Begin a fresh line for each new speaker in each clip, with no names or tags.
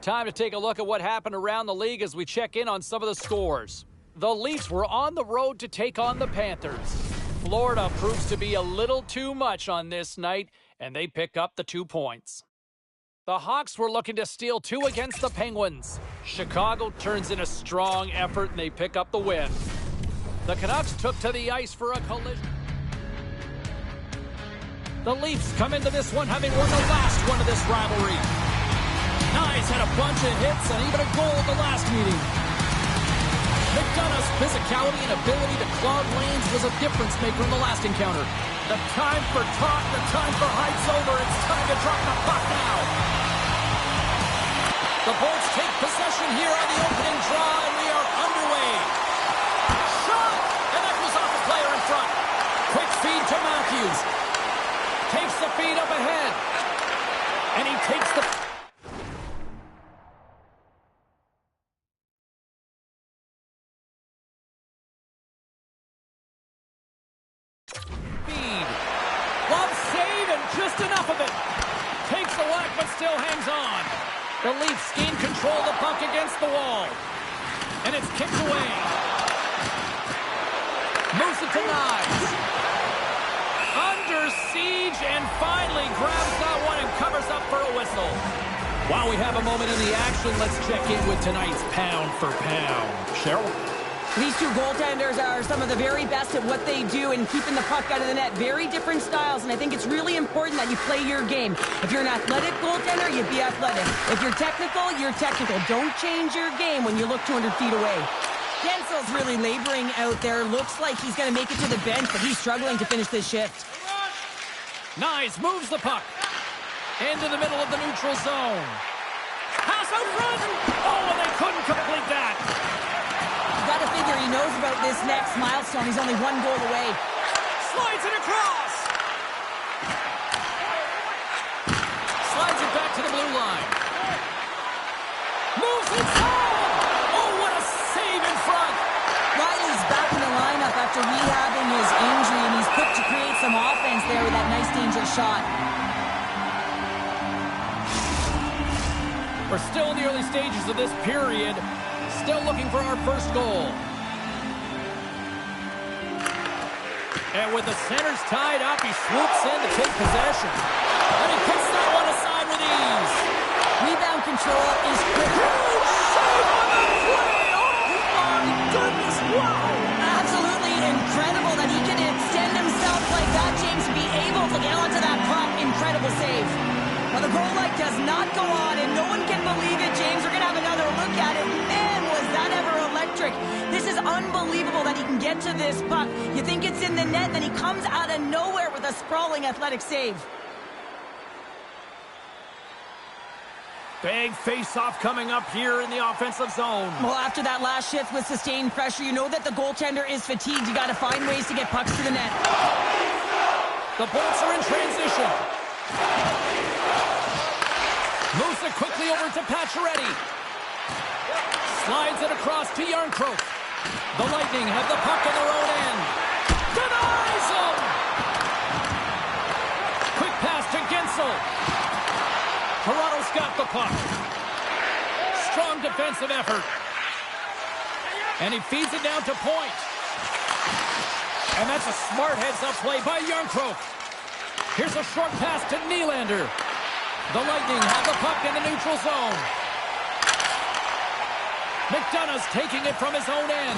time to take a look at what happened around the league as we check in on some of the scores. The Leafs were on the road to take on the Panthers. Florida proves to be a little too much on this night, and they pick up the 2 points. The Hawks were looking to steal 2 against the Penguins. Chicago turns in a strong effort, and they pick up the win. The Canucks took to the ice for a collision. The Leafs come into this one having won the last one of this rivalry. Nyes had a bunch of hits and even a goal at the last meeting. McDonough's physicality and ability to clog lanes was a difference maker in the last encounter. The time for talk, the time for hype's over. It's time to drop the puck now. The Bolts take possession here on the opening draw, and we are underway. Shot! And that was off the player in front. Quick feed to Matthews. Takes the feed up ahead. And he takes the... feed. Glove save and just enough of it. Takes the whack but still hangs on. The Leafs gain control of the puck against the wall. And it's kicked away. Moves it to Nyes. Under siege and finally grabs that one and covers up for a whistle. While we have a moment in the action, let's check in with tonight's pound for pound. Cheryl?
These two goaltenders are some of the very best at what they do and keeping the puck out of the net. Very different styles, and I think it's really important that you play your game. If you're an athletic goaltender, you be athletic. If you're technical, you're technical. Don't change your game when you look 200 feet away. Gensel's really laboring out there. Looks like he's going to make it to the bench, but he's struggling to finish this shift.
Nyes moves the puck into the middle of the neutral zone. Pass out front. Oh, and they couldn't complete that.
You got to figure he knows about this next milestone. He's only 1 goal away.
Slides it across. Slides it back to the blue line. Moves inside. Oh, what a save in front.
Riley's back in the lineup after rehabbing his injury, and he's quick to create some offense there with that nice dangerous shot.
We're still in the early stages of this period. Still looking for our first goal. And with the centers tied up, he swoops in to take possession. And he puts that one aside with ease.
Rebound control is quick.
Save on the play! Oh my goodness, wow!
Absolutely incredible that he can extend himself like that, James, to be able to get onto that puck. Incredible save. Well, the goal light does not go on, and no one can believe it, James. We're going to have another look at it. Man, was that ever electric. This is unbelievable that he can get to this puck. You think it's in the net, then he comes out of nowhere with a sprawling athletic save.
Big face-off coming up here in the offensive zone.
Well, after that last shift with sustained pressure, you know that the goaltender is fatigued. You got to find ways to get pucks to the net.
The Bolts are in transition. Moves it quickly over to Pacioretty. Slides it across to Yarncroke. The Lightning have the puck in their own end. Denies him! Quick pass to Gensel. Toronto's got the puck. Strong defensive effort. And he feeds it down to point. And that's a smart heads-up play by Yarncroke. Here's a short pass to Nylander. The Lightning have the puck in the neutral zone. McDonough's taking it from his own end.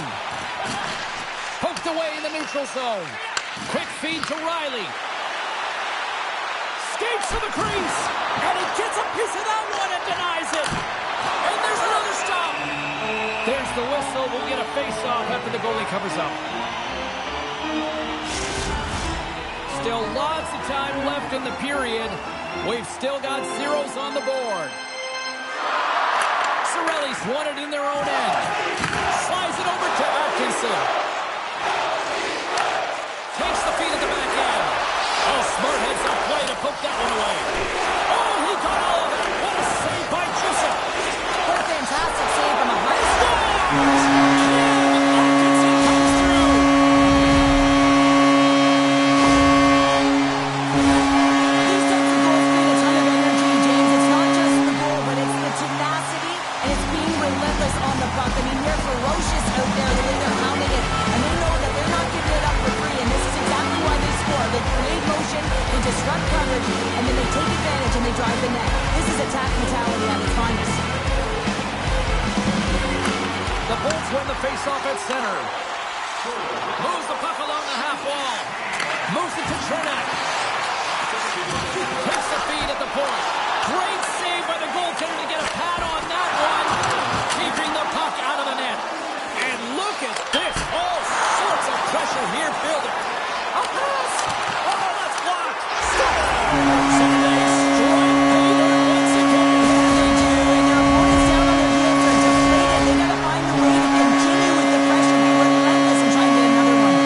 Poked away in the neutral zone. Quick feed to Riley. Skates to the crease. And he gets a piece of that one and denies it. And there's another stop. There's the whistle. We'll get a face-off after the goalie covers up. Still lots of time left in the period. We've still got zeros on the board. Cirelli's won it in their own end. Slides it over to Atkinson. Takes the feed at the back end. Oh, smart heads-up play to poke that one away. Oh, he got all of it. What a save by Joseph.
What a fantastic save from a high score. These types of goals create a ton of energy, James. It's not just the goal, but it's the tenacity they drive the net. This is attack mentality at its finest.
The Bolts win the faceoff at center. Moves the puck along the half wall. Moves it to Chernak. Takes the feed at the point. Great save by the goaltender to get a pad on that one. Keeping the puck out of the net. And look at this. All sorts of pressure here building. A pass. Oh, that's blocked. Scores! And they strike paper once again.
They do, and their opponents down on their heels are deflated. They gotta find a way to continue with the pressure, be relentless, and try and get another one.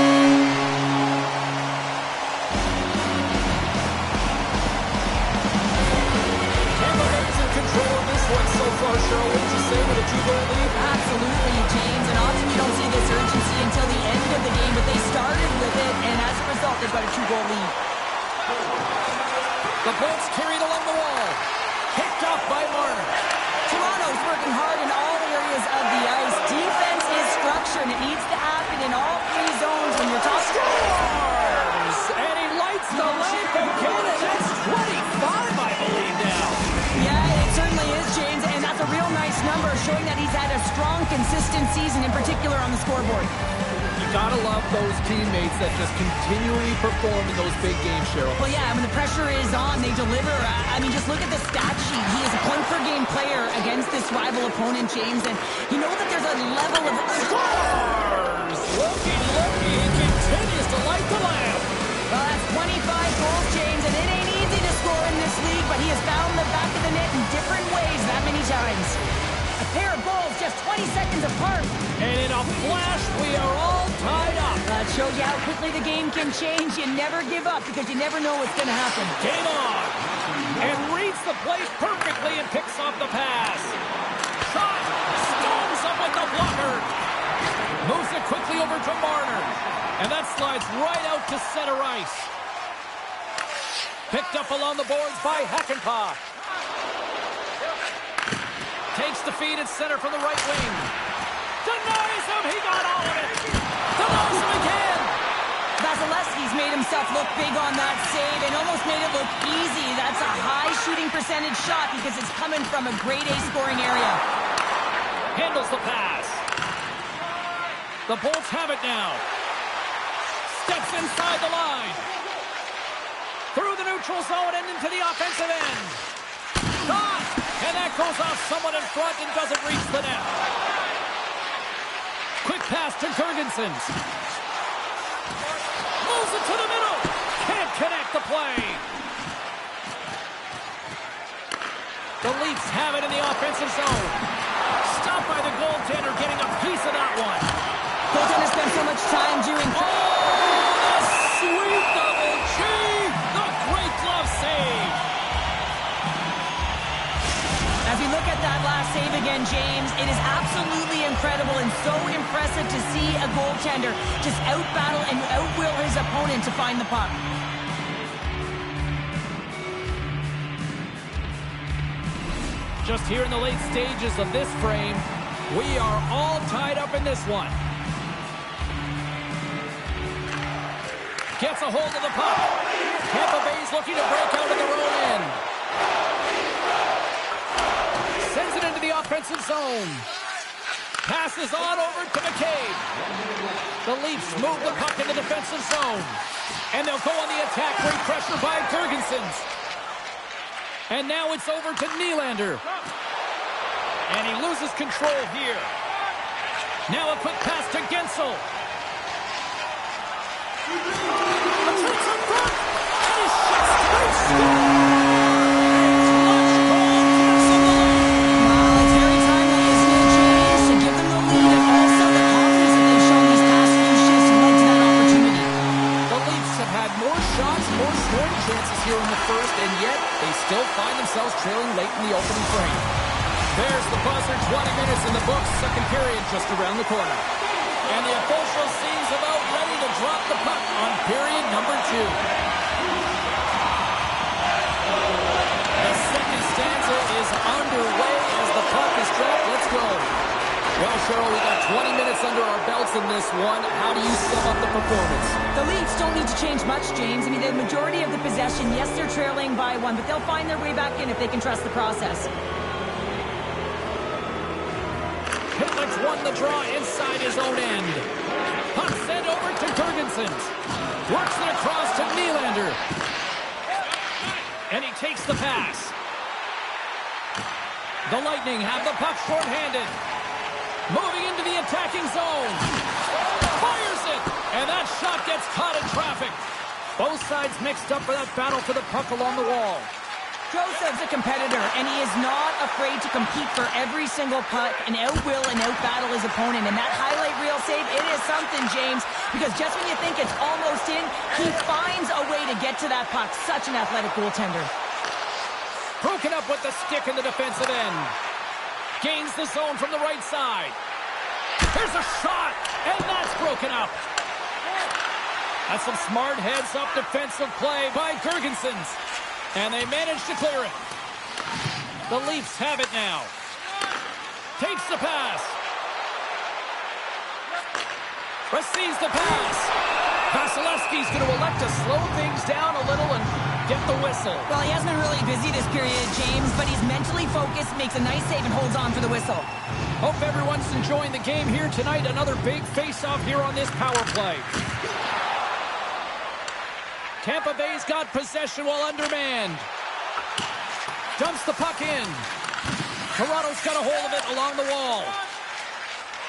Tampa Bay's in control of this one so far, Cheryl. What did you say with a 2-goal lead?
Absolutely, James. And often you don't see this urgency until the end of the game, but they started with it, and as a result, they've got a 2-goal lead.
The Bolts carried along the wall. Picked up by Marner.
Toronto's working hard in all areas of the ice. Defense is structure, and it needs to happen in all three zones when you're talking.
Scores! And he lights the lamp again, and that's 25, I believe, now.
Yeah, it certainly is, James, and that's a real nice number, showing that he's had a strong, consistent season, in particular on the scoreboard.
You gotta love those teammates that just continually perform in those big games, Cheryl.
Well, yeah, when the pressure is on, they deliver. I mean, just look at the stat sheet. He is a point-per-game player against this rival opponent, James, and you know that there's a level of...
Scores! Looky, he continues to light the lamp.
Well, that's 25 goals, James, and it ain't easy to score in this league, but he has found the back of the net in different ways that many times. A pair of goals just 20 seconds apart.
And in a flash, we are all tied up.
That shows you how quickly the game can change. You never give up because you never know what's going to happen.
Game on. And reads the place perfectly and picks off the pass. Shot. Stones up with the blocker. Moves it quickly over to Marner. And that slides right out to center ice. Picked up along the boards by Hakanpää. Takes the feed at center from the right wing. Denies him. He got all of it. Denies him again.
Vasilevsky's made himself look big on that save and almost made it look easy. That's a high shooting percentage shot because it's coming from a grade A scoring area.
Handles the pass. The Bolts have it now. Steps inside the line. Through the neutral zone and into the offensive end. Shot! And that goes off someone in front and doesn't reach the net. Quick pass to Gergensen. Moves it to the middle. Can't connect the play. The Leafs have it in the offensive zone. Stopped by the goaltender, getting a piece of that one.
Goaltender spent so much time doing...
Oh, the sweet double G! The great glove save!
As we look at that last save again, James, it is absolutely incredible and so impressive to see a goaltender just out-battle and out-will his opponent to find the puck.
Just here in the late stages of this frame, we are all tied up in this one. Gets a hold of the puck. Tampa Bay's looking to break out of their own end. Sends it into the offensive zone. Passes on over to McCabe. The Leafs move the puck in the defensive zone. And they'll go on the attack. Great pressure by Gergensen. And now it's over to Nylander. And he loses control here. Now a quick pass to Gensel. Attempts up front. And he shuts through. Here in the first, and yet they still find themselves trailing late in the opening frame. There's the buzzer, 20 minutes in the books, second period just around the corner. And the official seems about ready to drop the puck on period number 2. The second stanza is underway as the puck is dropped. Let's go. Well, Cheryl, we got 20 minutes under our belts in this one. How do you sum up the performance?
The Leafs don't need need to change much, James. I mean, the majority of the possession, yes, they're trailing by one, but they'll find their way back in if they can trust the process.
Pitlick's won the draw inside his own end. Puck sent over to Girgensons. Works it across to Nylander. And he takes the pass. The Lightning have the puck shorthanded. Moving into the attacking zone. Fires it! And that shot gets caught in traffic. Both sides mixed up for that battle for the puck along the wall.
Joseph's a competitor, and he is not afraid to compete for every single puck and out-will and out-battle his opponent. And that highlight reel save, it is something, James, because just when you think it's almost in, he finds a way to get to that puck. Such an athletic goaltender.
Broken up with the stick in the defensive end. Gains the zone from the right side. Here's a shot, and that's broken up. That's some smart heads-up defensive play by Girgensons. And they manage to clear it. The Leafs have it now. Takes the pass. Receives the pass. Vasilevsky's going to elect to slow things down a little and get the whistle.
Well, he hasn't been really busy this period, James, but he's mentally focused, makes a nice save, and holds on for the whistle.
Hope everyone's enjoying the game here tonight. Another big face-off here on this power play. Tampa Bay's got possession while undermanned. Dumps the puck in. Toronto's got a hold of it along the wall.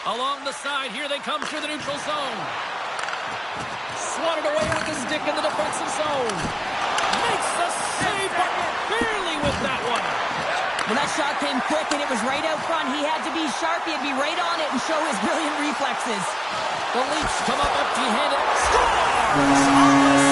Along the side, here they come through the neutral zone. Swatted away with the stick in the defensive zone. Makes the save, but barely with that one.
Well, that shot came quick, and it was right out front. He had to be sharp. He had to be right on it and show his brilliant reflexes.
The Leafs come up empty-handed. Scores!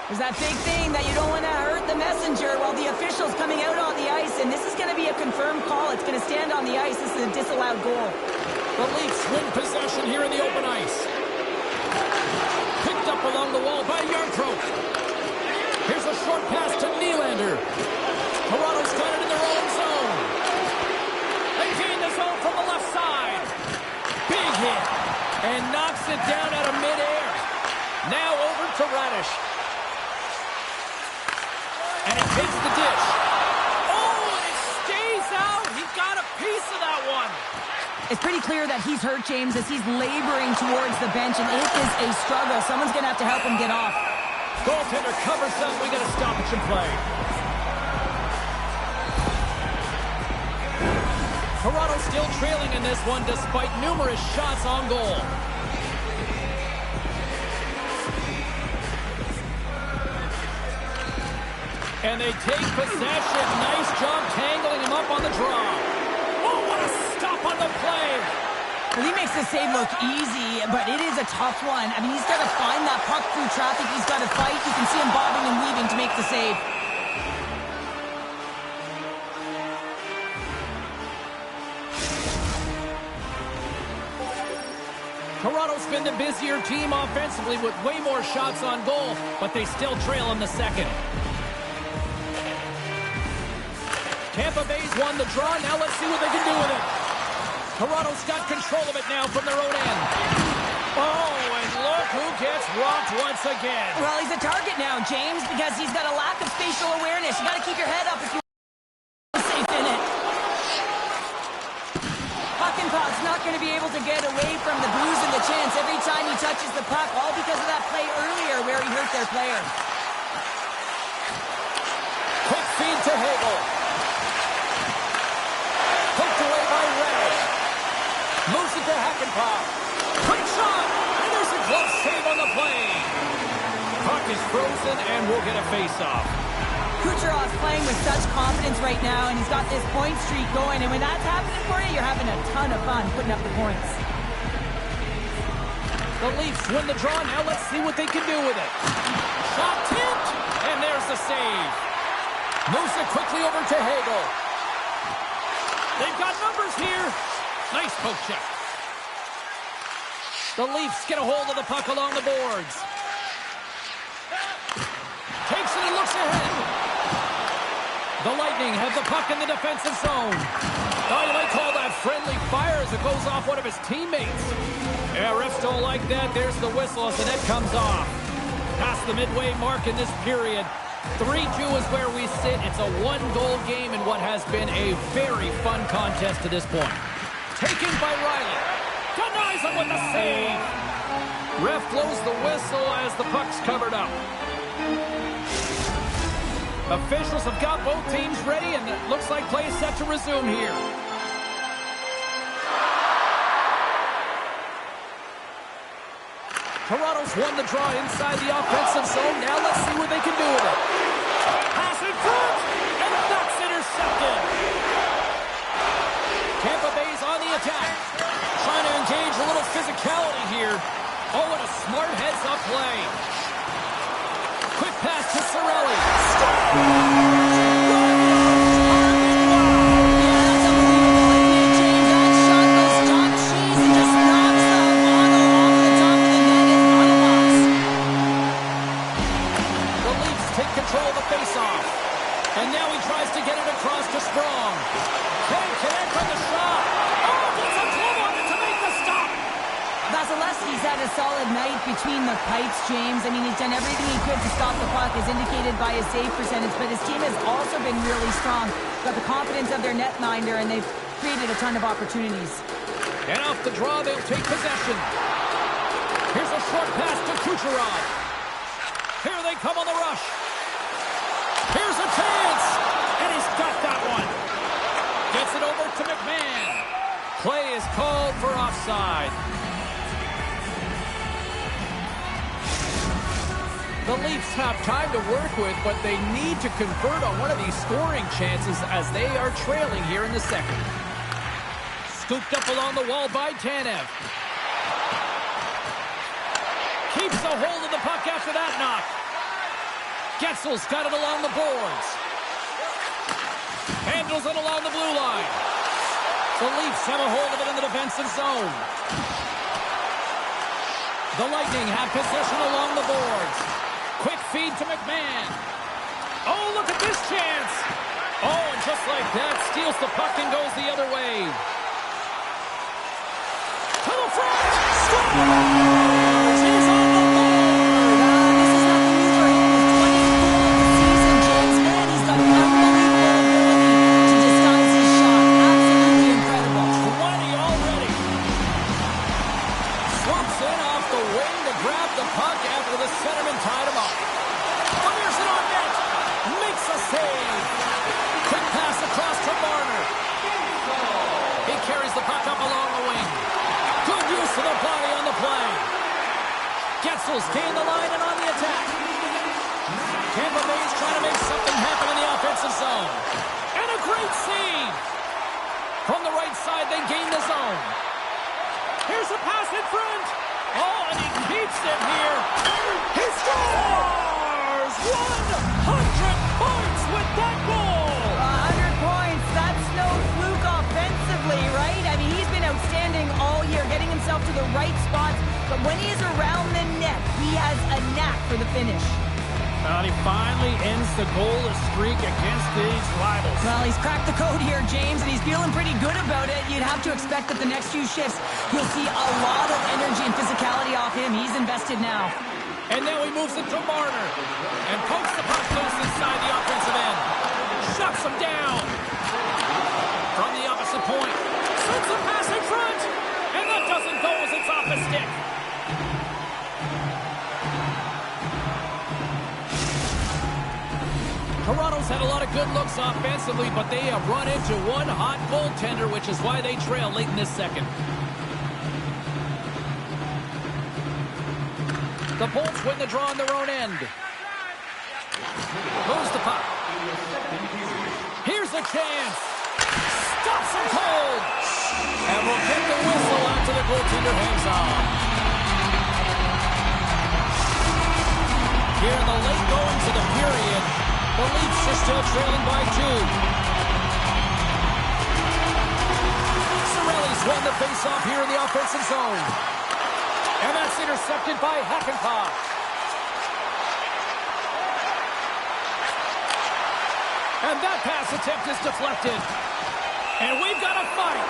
There's that big thing that you don't want to hurt the messenger while the official's coming out on the ice, and this is going to be a confirmed call. It's going to stand on the ice. This is a disallowed goal.
The Leafs win possession here in the open ice. Picked up along the wall by Yarncroke. Here's a short pass to Nylander. Toronto's got it in their own zone. They gain the zone from the left side. Big hit. And knocks it down out of midair. Now over to Radish. And it takes the dish. Oh, and it stays out. He got a piece of that one.
It's pretty clear that he's hurt, James, as he's laboring towards the bench, and it is a struggle. Someone's going to have to help him get off.
Goaltender covers up. We got a stoppage in play. Toronto still trailing in this one despite numerous shots on goal. And they take possession. Nice job tangling him up on the draw. Oh, what a stop on the play.
Well, he makes the save look easy, but it is a tough one. I mean, he's got to find that puck through traffic. He's got to fight. You can see him bobbing and weaving to make the save.
Toronto's been the busier team offensively with way more shots on goal, but they still trail in the second. Tampa Bay's won the draw. Now let's see what they can do with it. Toronto's got control of it now from their own end. Oh, and look who gets rocked once again.
Well, he's a target now, James, because he's got a lack of spatial awareness. You got to keep your head up if you want to be safe in it. Puck's not going to be able to get away from the bruise and the chance every time he touches the puck, all because of that play earlier where he hurt their player.
Quick feed to Hagel. Poked away by Radish. Moves it to Hakanpää. Quick shot! And there's a glove save on the play. Puck is frozen and we'll get a face-off.
Kucherov's playing with such confidence right now, and he's got this point streak going. And when that's happening for you, you're having a ton of fun putting up the points.
The Leafs win the draw. Now let's see what they can do with it. Shot tipped, and there's the save. Moves it quickly over to Hagel. They've got numbers here. Nice poke check. The Leafs get a hold of the puck along the boards. Takes it and looks ahead. The Lightning have the puck in the defensive zone. Oh, you might call that friendly fire as it goes off one of his teammates. Yeah, refs don't like that. There's the whistle as the net comes off. Past the midway mark in this period. 3-2 is where we sit. It's a one-goal game in what has been a very fun contest to this point. Taken by Riley. Denies him with the save. Ref blows the whistle as the puck's covered up. Officials have got both teams ready, and it looks like play is set to resume here. Toronto's won the draw inside the offensive zone. Now let's see what they can do with it. Pass in front, and that's intercepted. Tampa Bay's on the attack. Trying to engage a little physicality here. Oh, what a smart heads-up play. Quick pass to Cirelli. And now he tries to get it across to Strong. Can't connect on the shot. Oh, gets a glove on it to make the stop.
Vasilevsky's had a solid night between the pipes, James. I mean, he's done everything he could to stop the puck, as indicated by his save percentage, but his team has also been really strong. Got the confidence of their netminder, and they've created a ton of opportunities.
And off the draw, they'll take possession. Here's a short pass to Kucherov. Here they come on the rush. Here's a chance, and he's got that one. Gets it over to McMahon. Play is called for offside. The Leafs have time to work with, but they need to convert on one of these scoring chances as they are trailing here in the second. Scooped up along the wall by Tanev. Keeps a hold of the puck after that knock. Getzel's got it along the boards. Handles it along the blue line. The Leafs have a hold of it in the defensive zone. The Lightning have possession along the boards. Quick feed to McMahon. Oh, look at this chance. Oh, and just like that, steals the puck and goes the other way. To the front. Scores! He's on the board.
This is not the news for him. His 20th goal of the season, James. Man, he's got an unbelievable ability to disguise his shot. Absolutely incredible.
20 already. Swoops in off the wing to grab the puck after the centerman tied him up. Fires it on net. Makes a save. Quick pass across to Marner. He carries the puck up along the wing. Good use of the body on the play. Getzel's gained the line and on the attack. Tampa Bay's trying to make something happen in the offensive zone. And a great save. From the right side, they gain the zone. Here's a pass in front. Oh, and he keeps it here. He scores! 100 points with that goal!
100 points. That's no fluke offensively, right? I mean, he's been outstanding all year, getting himself to the right spots. But when he is around the net, he has a knack for the finish.
Well, he finally ends the goalless streak against these rivals.
Well, he's cracked the code here, James, and he's feeling pretty good about it. You'd have to expect that the next few shifts, you'll see a lot of energy and physicality off him. He's invested now.
And now he moves it to Marner. And pokes the puck loose inside the offensive end. Shuts him down. From the opposite point. Sends a pass in front. And that doesn't go as it's off the stick. Toronto's had a lot of good looks offensively, but they have run into one hot goaltender, which is why they trail late in this second. The Bolts win the draw on their own end. Moves the puck. Here's a chance. Stops him cold. And will get the whistle after the goaltender hangs on. go into the period. The Leafs are still trailing by 2. Cirelli's won the faceoff here in the offensive zone. And that's intercepted by Hakanpää. And that pass attempt is deflected. And we've got a fight.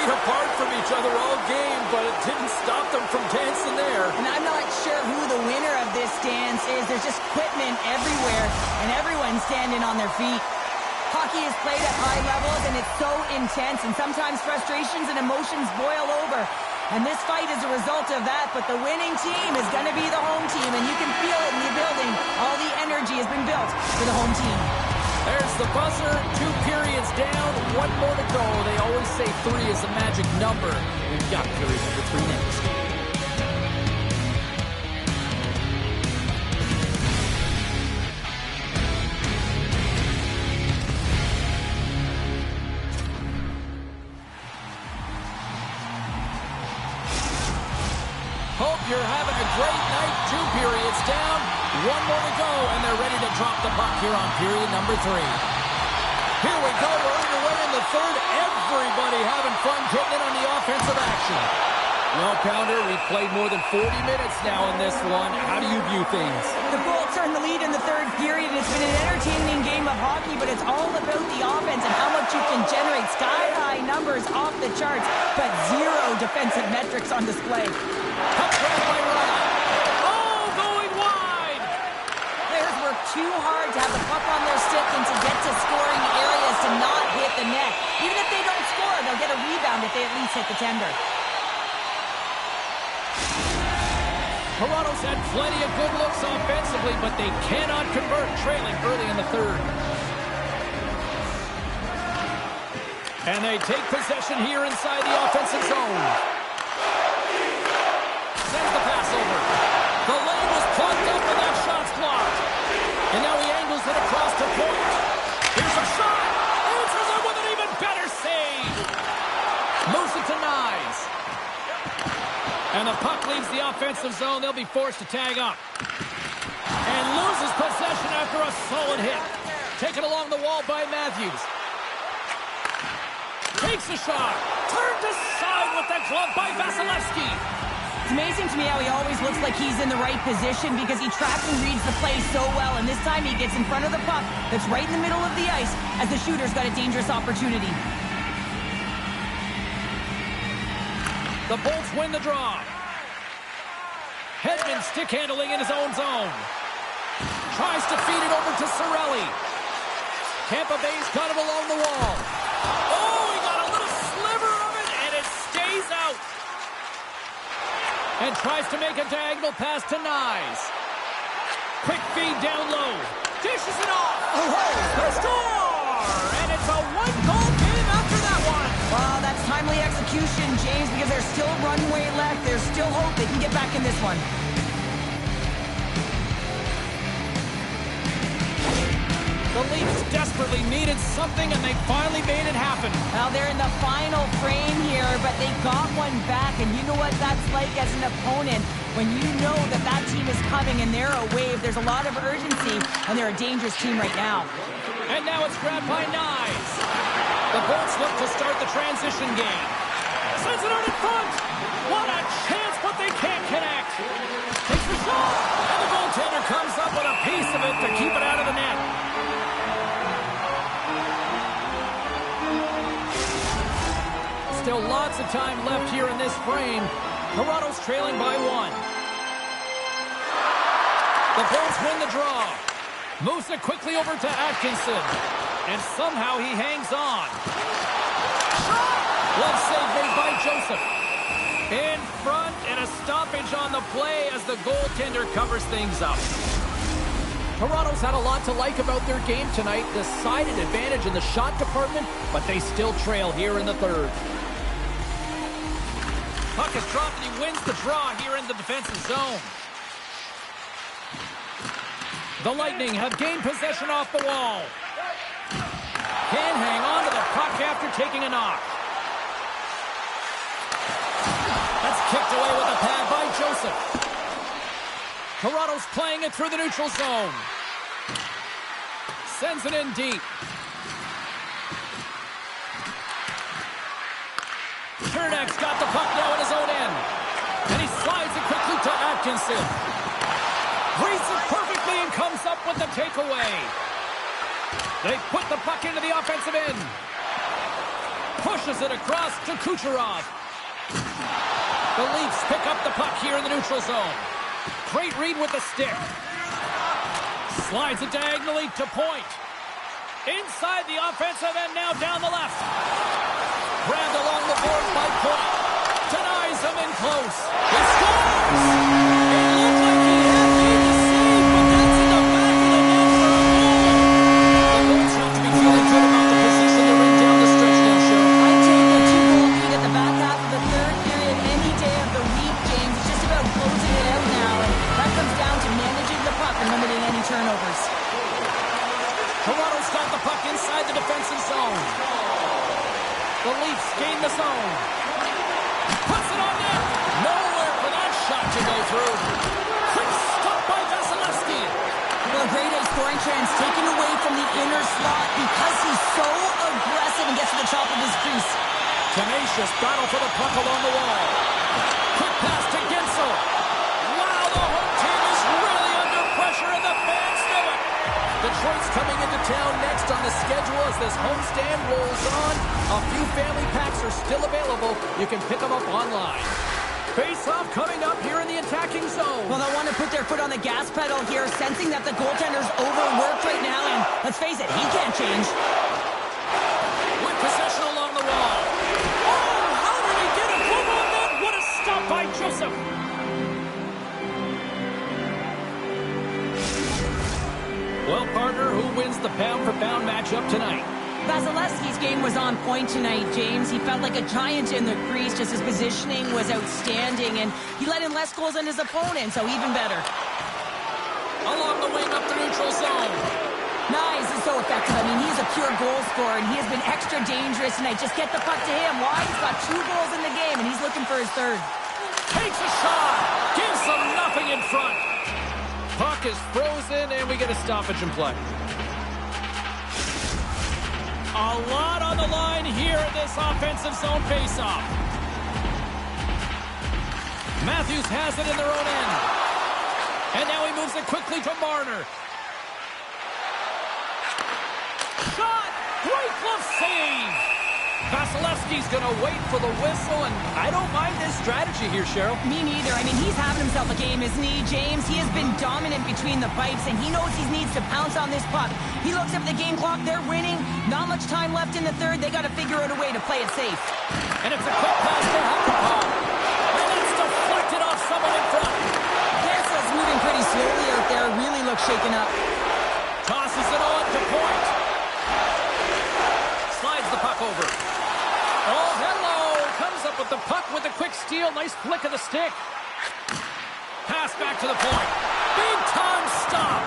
Apart from each other all game, but it didn't stop them from dancing there.
And I'm not sure who the winner of this dance is. There's just equipment everywhere, and everyone's standing on their feet. Hockey is played at high levels, and it's so intense, and sometimes frustrations and emotions boil over. And this fight is a result of that, but the winning team is going to be the home team, and you can feel it in the building. All the energy has been built for the home team.
There's the buzzer. 2 periods down. 1 more to go. They always say 3 is a magic number. We've got period number 3 next. Hope you're having a great night. 2 periods down. 1 more to go, and they're ready to drop the puck here on period number 3. Here we go. We're underway in the third. Everybody having fun getting in on the offensive action. Well, Pounder, we've played more than 40 minutes now in this one. How do you view things?
The Bolts are in the lead in the third period. It's been an entertaining game of hockey, but it's all about the offense and how much you can generate. Sky-high numbers off the charts, but 0 defensive metrics on display.
Puck grab by Rana. Oh, going wide!
Players work too hard to have the puck on their stick and to get to scoring areas to not hit the net. Even if they don't score, they'll get a rebound if they at least hit the tender.
Toronto's had plenty of good looks offensively, but they cannot convert, trailing early in the third. And they take possession here inside the offensive zone. Sends the pass over. The lane was plugged up and that shot's blocked. And now he angles it across to point. Here's a shot. Answers it with an even better save. Moves it to Nyes. And the puck leaves the offensive zone. They'll be forced to tag up. And loses possession after a solid hit. Taken along the wall by Matthews. Takes a shot. Turned aside with the glove by Vasilevsky.
It's amazing to me how he always looks like he's in the right position because he tracks and reads the play so well. And this time he gets in front of the puck that's right in the middle of the ice as the shooter's got a dangerous opportunity.
The Bolts win the draw. Hedman stick handling in his own zone. Tries to feed it over to Cirelli. Tampa Bay's got him along the wall. Oh, he got a little sliver of it, and it stays out. And tries to make a diagonal pass to Nyes. Quick feed down low. Dishes it off. The score! And it's a 1-goal game after that one.
Well, that's timely execution, James, because there's still runway left. There's still hope they can get back in this one.
The Leafs desperately needed something, and they finally made it happen.
Well, they're in the final frame here, but they got one back, and you know what that's like as an opponent. When you know that that team is coming and they're a wave, there's a lot of urgency, and they're a dangerous team right now.
And now it's grabbed by Nyes. The Bolts look to start the transition game. Sends it out in front. What a chance, but they can't connect. Takes the shot, and the goaltender comes up with a piece of it to keep it out of the net. Still lots of time left here in this frame. Toronto's trailing by 1. The Bolts win the draw. Moves it quickly over to Atkinson. And somehow he hangs on. Glove save made by Joseph. In front, and a stoppage on the play as the goaltender covers things up. Toronto's had a lot to like about their game tonight. Decided advantage in the shot department, but they still trail here in the third. Puck is dropped and he wins the draw here in the defensive zone. The Lightning have gained possession off the wall. Can hang on to the puck after taking a knock. That's kicked away with a pad by Joseph. Toronto's playing it through the neutral zone. Sends it in deep. Turnek's got the puck now at his own end. And he slides it quickly to Atkinson. Reads it perfectly and comes up with the takeaway. They put the puck into the offensive end. Pushes it across to Kucherov. The Leafs pick up the puck here in the neutral zone. Great read with the stick. Slides it diagonally to Point. Inside the offensive end now down the left. Grabbed along the boards by Point. Denies him in close. He scores! It looked like he had made the save, but that's in the back of the net for a goal. The Bolts have to be feeling good about the position they're in down the stretch now, Cheryl.
I take a 2-goal lead at the back half of the third period any day of the week, James. It's just about closing it out now, and that comes down to managing the puck and limiting any turnovers.
Toronto's got the puck inside the defensive zone. The Leafs gain the zone. Puts it on net. Nowhere for that shot to go through. Quick stop by Vasilevsky.
Well, a grade A scoring chance taken away from the inner slot because he's so aggressive and gets to the top of his crease.
Tenacious battle for the puck along the wall. Quick pass to Gensel. Wow, the home team is really under pressure and the fans know it. Detroit's coming into town next on the schedule as this homestand rolls on. A few family packs are still available. You can pick them up online. Face-off coming up here in the attacking zone.
Well, they'll want to put their foot on the gas pedal here, sensing that the goaltender's overworked right now, and let's face it, he can't change.
With possession along the wall. Oh, how did he get a glove on that? What a stop by Joseph. Well, partner, who wins the pound-for-pound matchup tonight?
Vasilevsky's game was on point tonight, James. He felt like a giant in the crease, just his positioning was outstanding, and he let in less goals than his opponent, so even better.
Along the wing up the neutral zone.
Nice, is so effective. I mean, he's a pure goal scorer, and he has been extra dangerous tonight. Just get the puck to him. Why? He's got 2 goals in the game, and he's looking for his third.
Takes a shot. Gives them nothing in front. Puck is frozen, and we get a stoppage in play. A lot on the line here in this offensive zone faceoff. Matthews has it in their own end. And now he moves it quickly to Marner. Shot! Great glove save! Vasilevsky's going to wait for the whistle, and I don't mind this strategy here, Cheryl.
Me neither. I mean, he's having himself a game, isn't he, James? He has been dominant between the pipes, and he knows he needs to pounce on this puck. He looks up at the game clock. They're winning. Not much time left in the third. They got to figure out a way to play it safe.
And it's a quick pass to Huckabee. And it's deflected off someone in front.
Gensel's moving pretty slowly out there. Really looks shaken up.
Tosses it on to Point. Slides the puck over. Oh, hello! Comes up with the puck with a quick steal. Nice flick of the stick. Pass back to the Point. Big time stop.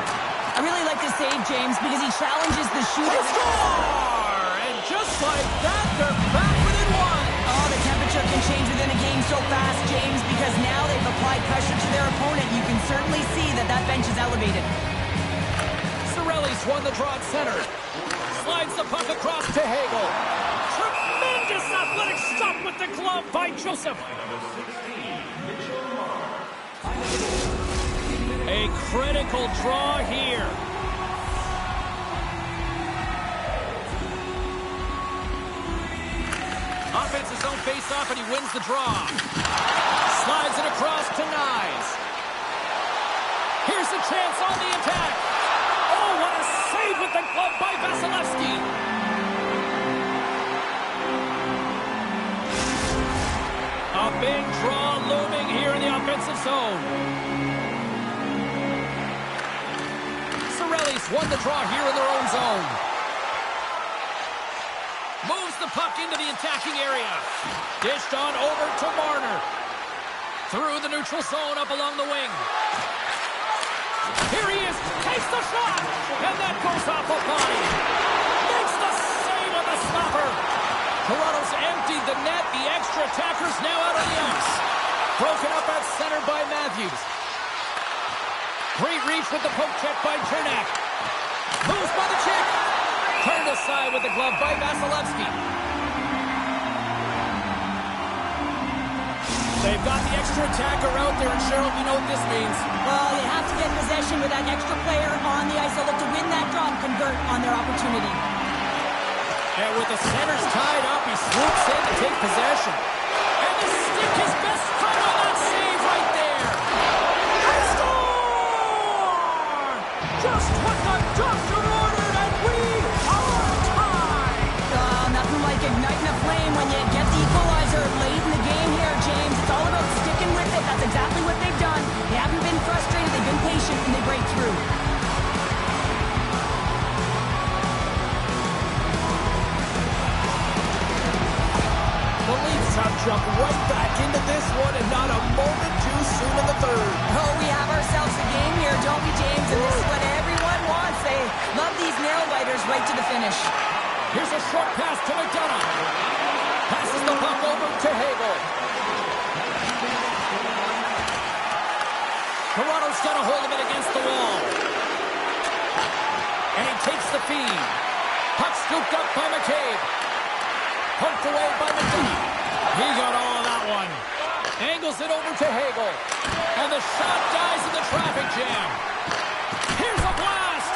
I really like this save, James, because he challenges the shooter.
Score! And just like that, they're back within 1.
Oh, the temperature can change within a game so fast, James, because now they've applied pressure to their opponent. You can certainly see that that bench is elevated.
Cirelli's won the draw at center. Slides the puck across to Hagel. Tremendous athletic stop with the glove by Joseph. A critical draw here. Offensive zone face-off, and he wins the draw. Slides it across to Nyes. Here's a chance on the attack. Oh, what a save with the glove by Vasilevsky. A big draw looming here in the offensive zone. Cirelli's won the draw here in their own zone. Moves the puck into the attacking area. Dished on over to Marner. Through the neutral zone, up along the wing. Here he is, takes the shot, and that goes off a body. Makes the save on the stopper. Toronto's emptied the net. The extra attacker's now out on the ice. Broken up at center by Matthews. Great reach with the poke check by Chernak. Moves by the check. Turned aside with the glove by Vasilevsky. They've got the extra attacker out there, and Cheryl, you know what this means.
Well, they have to get possession with that extra player on the ice. They'll look to win that draw and convert on their opportunity.
And with the centers tied up, he swoops in to take possession. And the stick is best friend on that save right there. And score! Just what the doctor ordered, and we are tied!
Nothing like igniting a flame when you get the equalizer late in the game here, James. It's all about sticking with it. That's exactly what they've done. They haven't been frustrated. They've been patient, and they break through.
The Leafs have jumped right back into this one, and not a moment too soon in the third.
Oh, we have ourselves a game here, don't we, James? And this is what everyone wants. They love these nail-biters right to the finish.
Here's a short pass to McDonough. Passes the puck over to Hagel. Toronto's got a hold of it against the wall. And he takes the feed. Puck scooped up by McCabe. Poked away by McDonough. He got all of that one. Angles it over to Hagel. And the shot dies in the traffic jam. Here's a blast!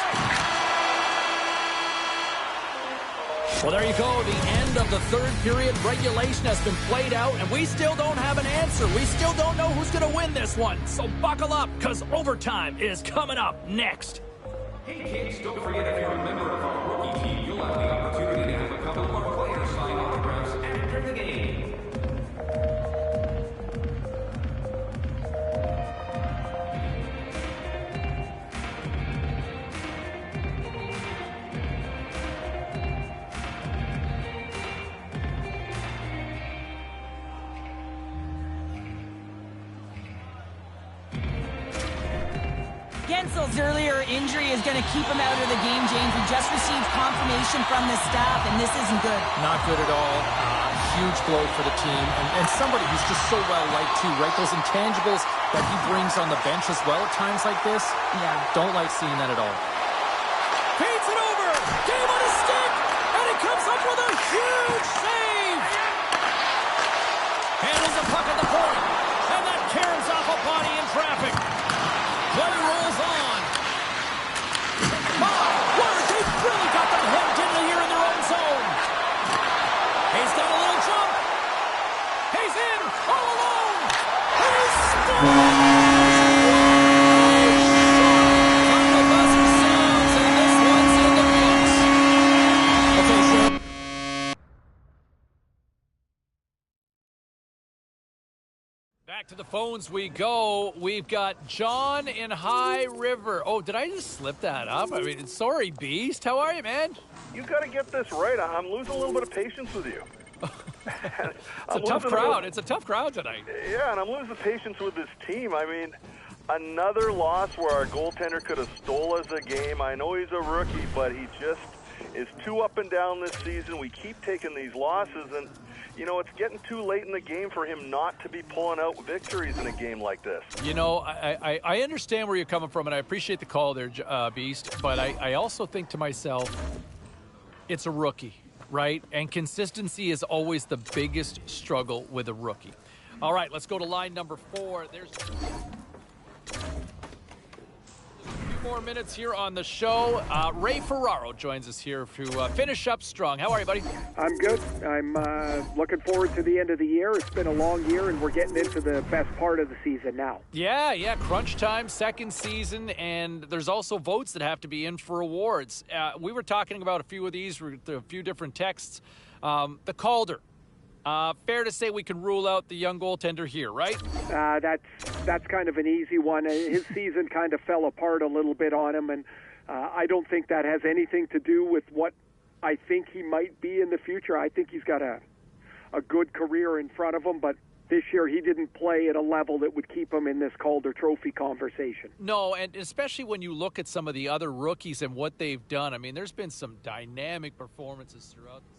Well, there you go. The end of the third period. Regulation has been played out, and we still don't have an answer. We still don't know who's going to win this one. So buckle up, because overtime is coming up next.
Hey, kids, don't forget if you're a member of our rookie team, you'll have the opportunity to have a couple more players sign autographs after the game.
Gensel's earlier injury is going to keep him out of the game, James. We just received confirmation from the staff, and this isn't good.
Not good at all. Huge blow for the team. And somebody who's just so well-liked, too, right? Those intangibles that he brings on the bench as well at times like this.
Yeah.
Don't like seeing that at all.
Feeds it over. Game on his stick. And he comes up with a huge save. Handles the puck at the point. And that caroms off a body in traffic. Play rolls on. My word, they really got that hemmed in here in their own zone. He's got a little jump. He's in all alone. He scores! From the buzzer sounds, and this one's in the books. Okay, sure. Back to the phones we go. We've got John in High River. Oh, did I just slip that up? I mean, sorry, Beast. How are you, man?
You got to get this right. I'm losing a little bit of patience with you.
It's a tough crowd. It's a tough crowd tonight.
Yeah, and I'm losing patience with this team. I mean, another loss where our goaltender could have stole us a game. I know he's a rookie, but he just is too up and down this season. We keep taking these losses, and you know, it's getting too late in the game for him not to be pulling out victories in a game like this.
You know, I understand where you're coming from, and I appreciate the call there, Beast, but I also think to myself, it's a rookie, right? And consistency is always the biggest struggle with a rookie. All right, let's go to line number 4. There's a few more minutes here on the show. Ray Ferraro joins us here to finish up strong. How are you, buddy?
I'm good. I'm looking forward to the end of the year. It's been a long year, and we're getting into the best part of the season now.
Yeah, crunch time, second season, and there's also votes that have to be in for awards. We were talking about a few of these, a few different texts. The Calder. Fair to say we can rule out the young goaltender here, right?
That's kind of an easy one. His season kind of fell apart a little bit on him, and I don't think that has anything to do with what I think he might be in the future. I think he's got a good career in front of him, but this year he didn't play at a level that would keep him in this Calder Trophy conversation.
No, and especially when you look at some of the other rookies and what they've done. I mean, there's been some dynamic performances throughout this.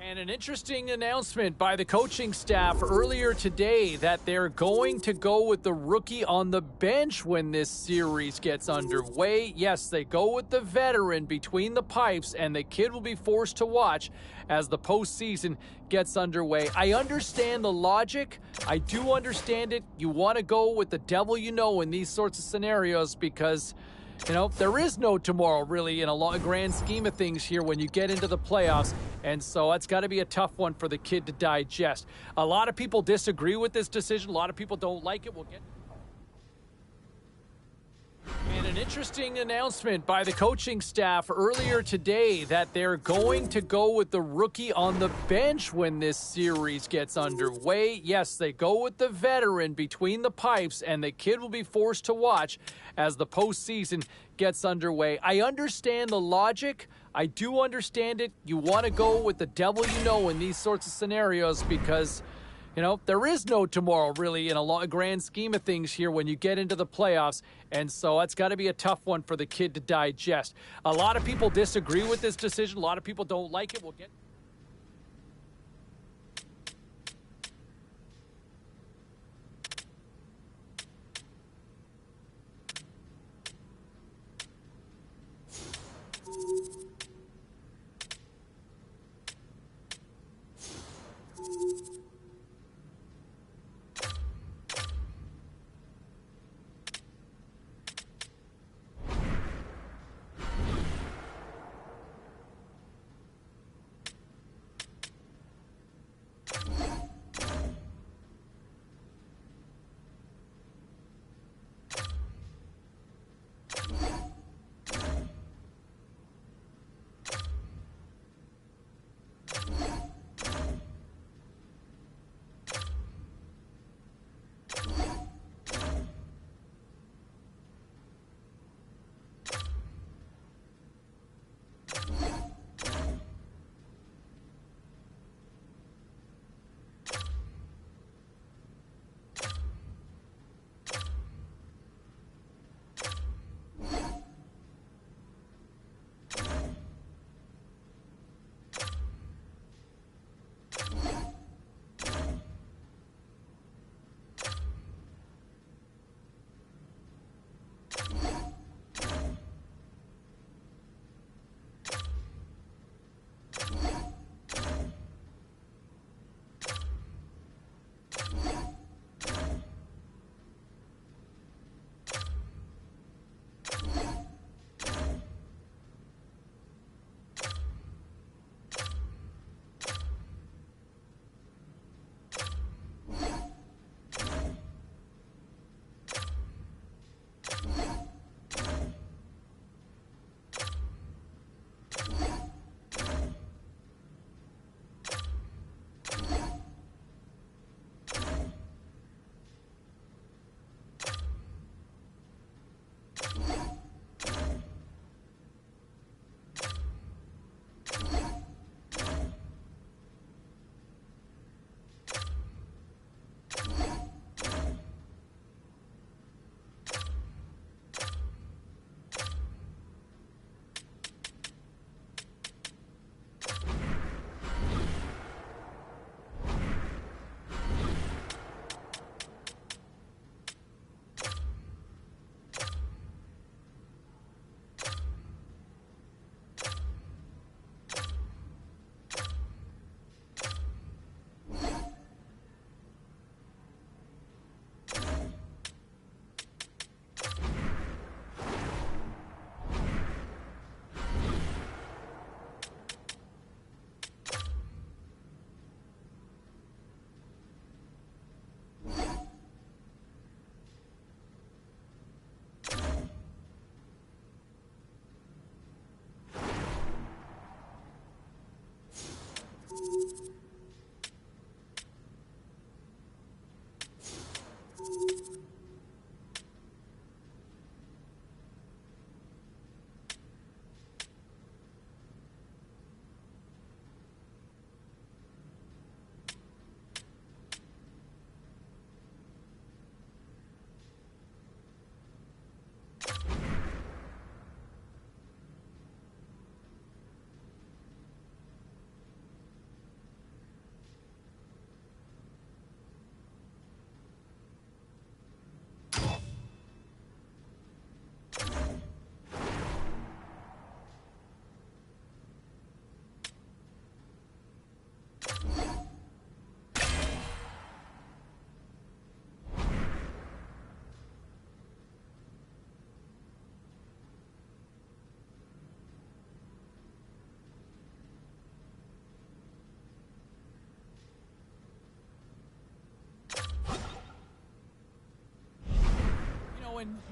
And an interesting announcement by the coaching staff earlier today that they're going to go with the rookie on the bench when this series gets underway. Yes, they go with the veteran between the pipes, and the kid will be forced to watch as the postseason gets underway. I understand the logic. I do understand it. You want to go with the devil you know in these sorts of scenarios because, you know, there is no tomorrow really in a grand scheme of things here when you get into the playoffs. And so it's got to be a tough one for the kid to digest. A lot of people disagree with this decision. A lot of people don't like it. We'll get. And an interesting announcement by the coaching staff earlier today that they're going to go with the rookie on the bench when this series gets underway. Yes, they go with the veteran between the pipes, and the kid will be forced to watch as the postseason gets underway. I understand the logic. I do understand it. You want to go with the devil you know in these sorts of scenarios because, you know, there is no tomorrow really in a grand scheme of things here when you get into the playoffs. And so it's got to be a tough one for the kid to digest. A lot of people disagree with this decision. A lot of people don't like it. We'll get.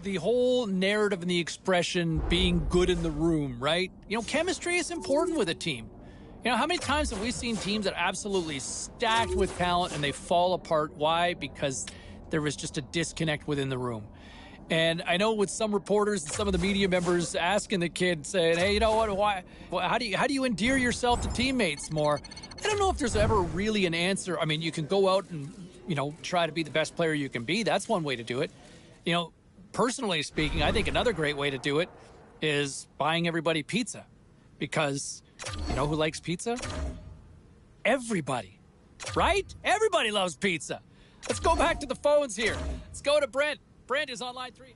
the whole narrative and the expression being good in the room, right? You know, chemistry is important with a team. You know, how many times have we seen teams that are absolutely stacked with talent and they fall apart? Why? Because there was just a disconnect within the room. And I know with some reporters and some of the media members asking the kid, saying, hey, you know what, how do you endear yourself to teammates more? I don't know if there's ever really an answer. I mean, you can go out and, you know, try to be the best player you can be. That's one way to do it. You know, personally speaking, I think another great way to do it is buying everybody pizza. Because you know who likes pizza? Everybody, right? Everybody loves pizza. Let's go back to the phones here. Let's go to Brent. Brent is on line 3.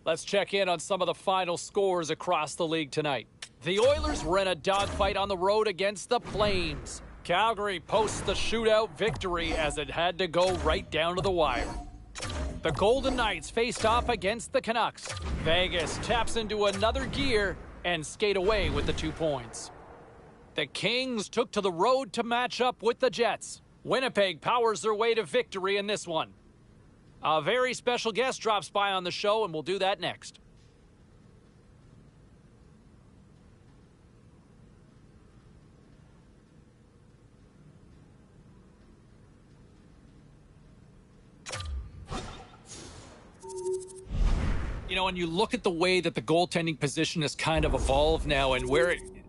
Let's check in on some of the final scores across the league tonight. The Oilers were in a dogfight on the road against the Flames. Calgary posts the shootout victory as it had to go right down to the wire. The Golden Knights faced off against the Canucks. Vegas taps into another gear and skate away with the 2 points. The Kings took to the road to match up with the Jets. Winnipeg powers their way to victory in this one. A very special guest drops by on the show, and we'll do that next. You know, when you look at the way that the goaltending position has kind of evolved now and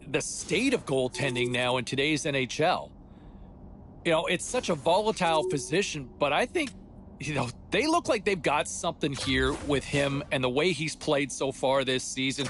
the state of goaltending now in today's NHL, you know, it's such a volatile position, but I think, you know, they look like they've got something here with him and the way he's played so far this season.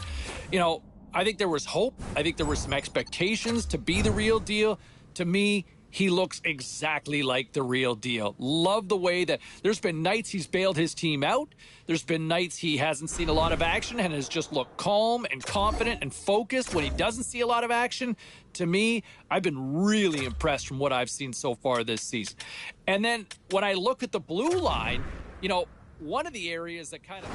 You know, I think there was hope. I think there were some expectations to be the real deal. To me, he looks exactly like the real deal. Love the way that there's been nights he's bailed his team out. There's been nights he hasn't seen a lot of action and has just looked calm and confident and focused when he doesn't see a lot of action. To me, I've been really impressed from what I've seen so far this season. And then when I look at the blue line, you know, one of the areas that kind of...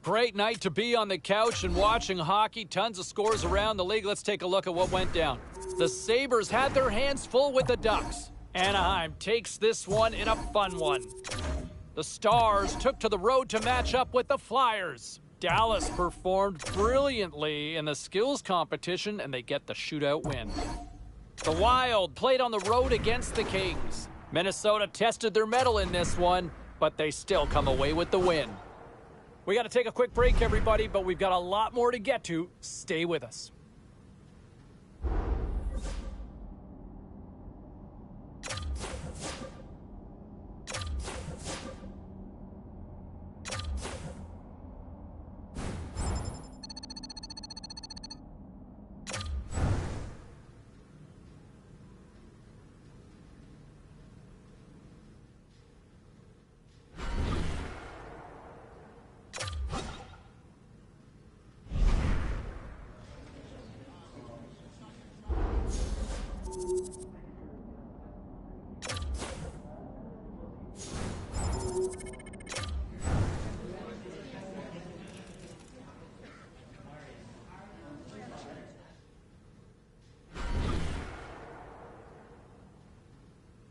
Great night to be on the couch and watching hockey. Tons of scores around the league. Let's take a look at what went down. The Sabres had their hands full with the Ducks. Anaheim takes this one in a fun one. The Stars took to the road to match up with the Flyers. Dallas performed brilliantly in the skills competition, and they get the shootout win. The Wild played on the road against the Kings. Minnesota tested their mettle in this one, but they still come away with the win. We got to take a quick break, everybody, but we've got a lot more to get to. Stay with us.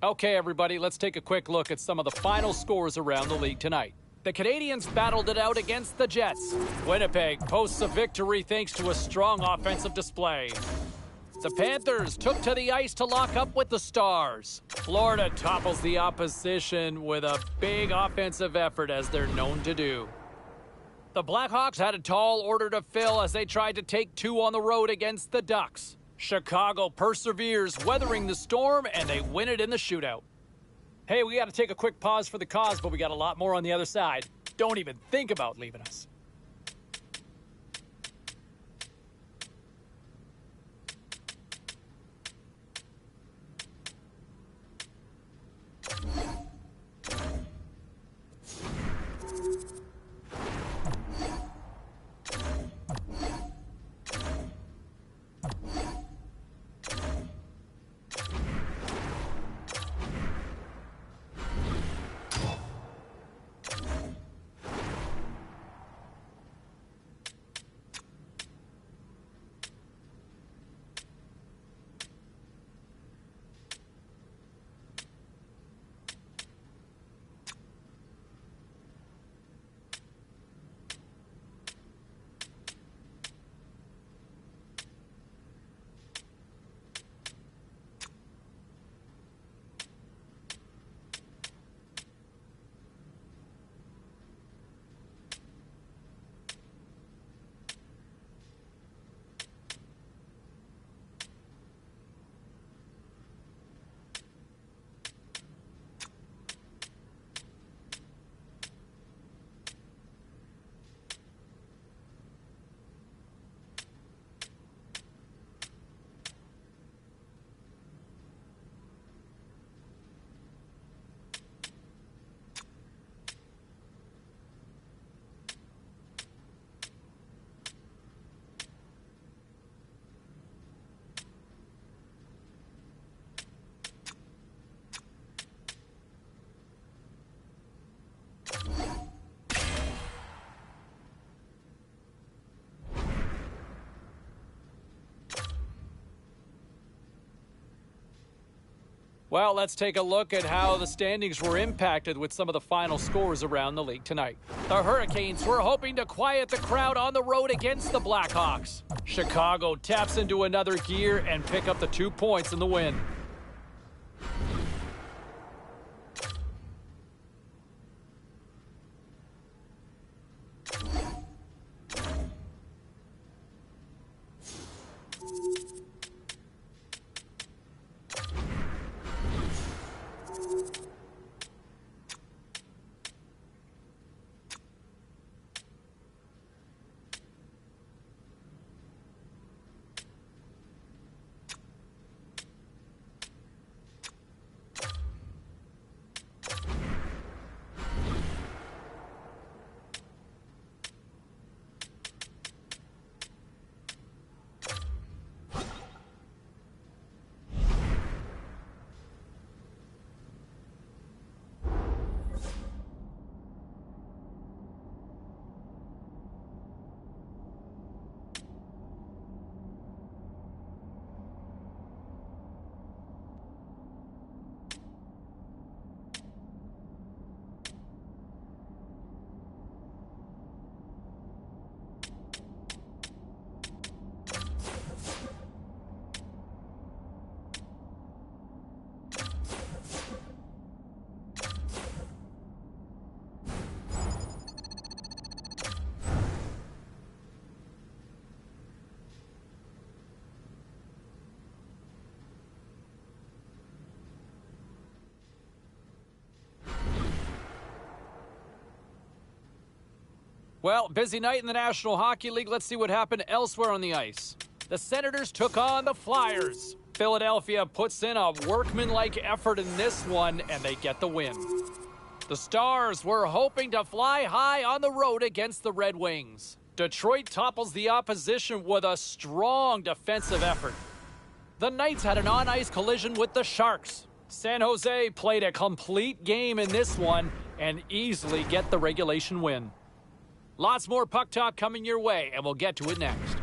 Okay, everybody, let's take a quick look at some of the final scores around the league tonight. The Canadiens battled it out against the Jets. Winnipeg posts a victory thanks to a strong offensive display. The Panthers took to the ice to lock up with the Stars. Florida topples the opposition with a big offensive effort, as they're known to do. The Blackhawks had a tall order to fill as they tried to take two on the road against the Ducks. Chicago perseveres, weathering the storm, and they win it in the shootout. Hey, we got to take a quick pause for the cause, but we got a lot more on the other side. Don't even think about leaving us. Well, let's take a look at how the standings were impacted with some of the final scores around the league tonight. The Hurricanes were hoping to quiet the crowd on the road against the Blackhawks. Chicago taps into another gear and pick up the 2 points in the win. Well, busy night in the National Hockey League. Let's see what happened elsewhere on the ice. The Senators took on the Flyers. Philadelphia puts in a workmanlike effort in this one, and they get the win. The Stars were hoping to fly high on the road against the Red Wings. Detroit topples the opposition with a strong defensive effort. The Knights had an on-ice collision with the Sharks. San Jose played a complete game in this one and easily get the regulation win. Lots more puck talk coming your way, and we'll get to it next.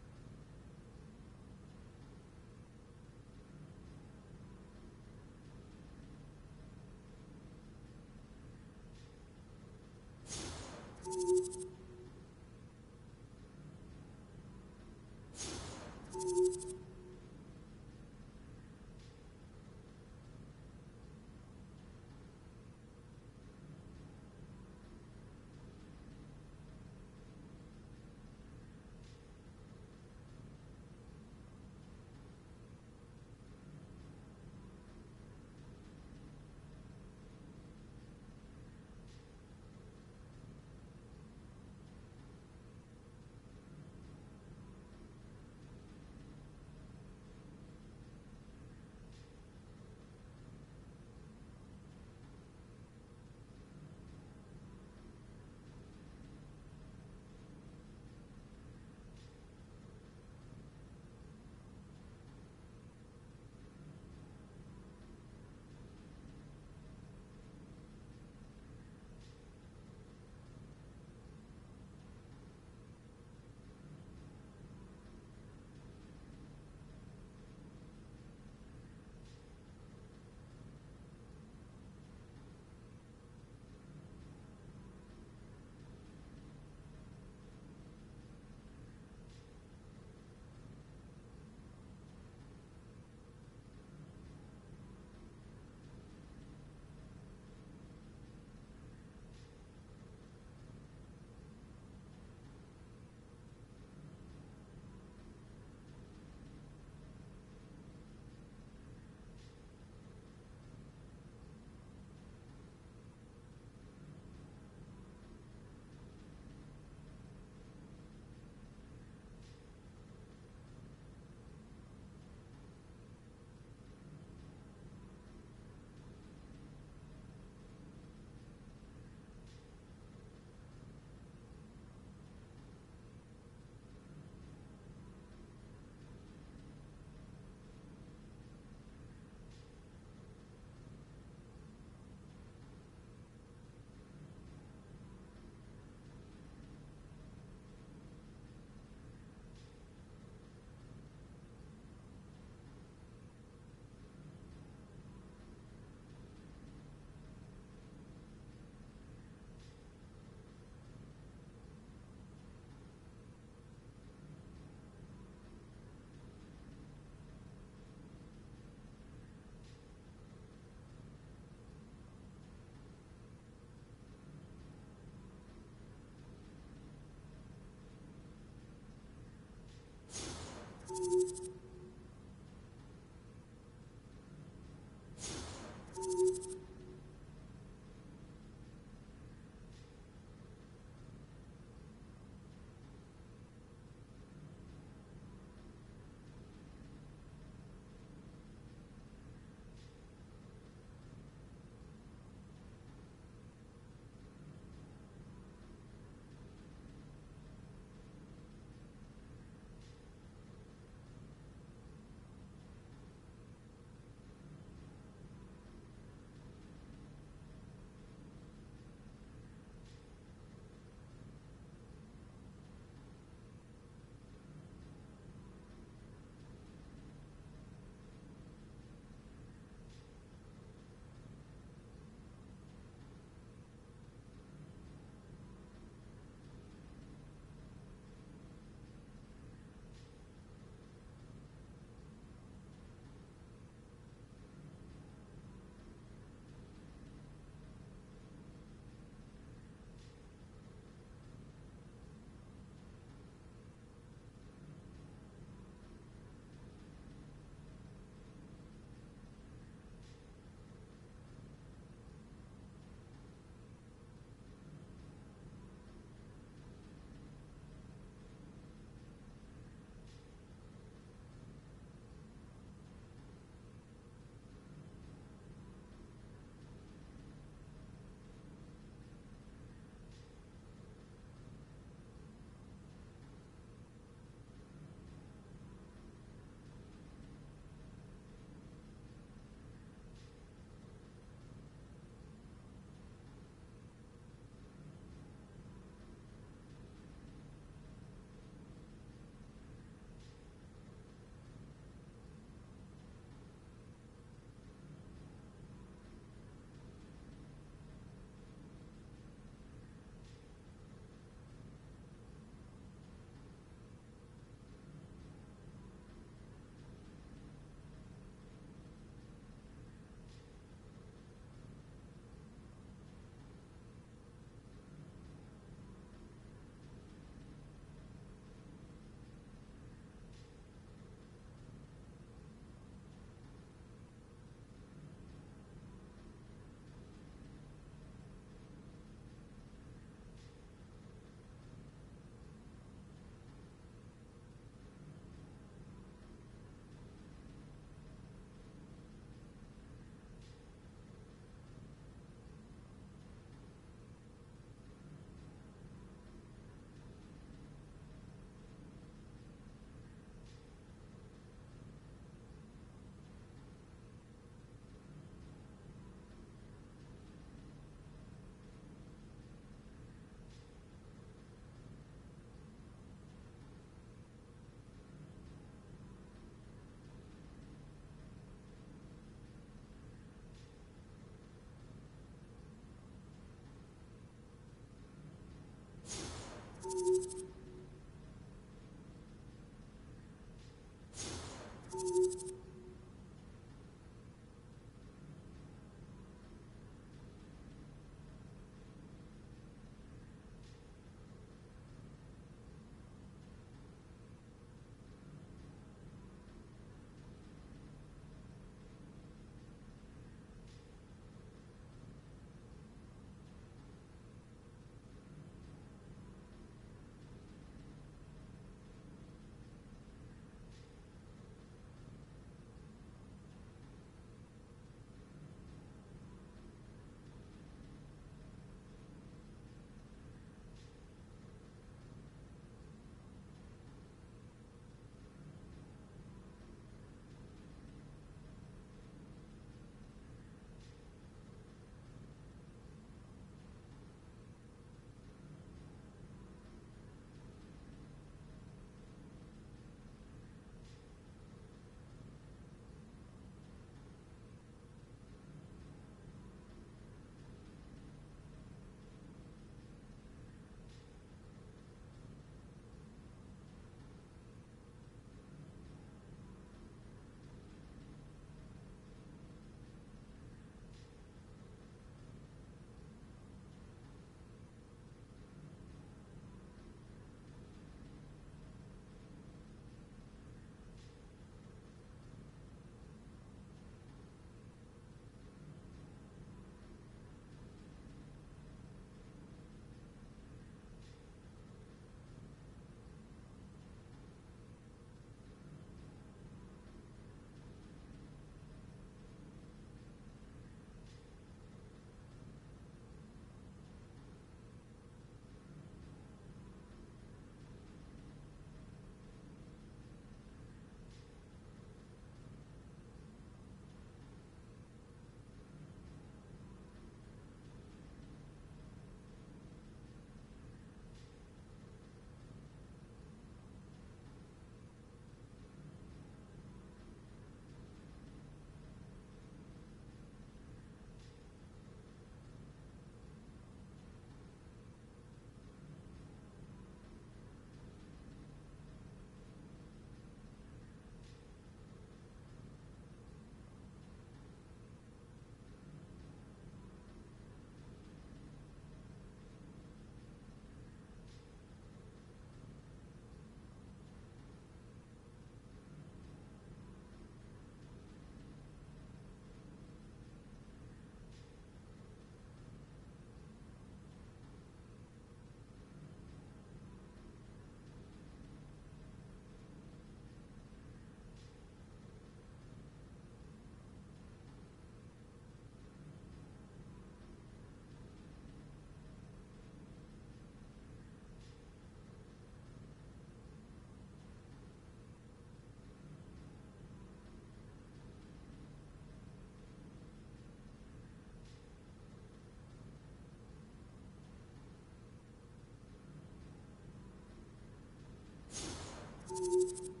you.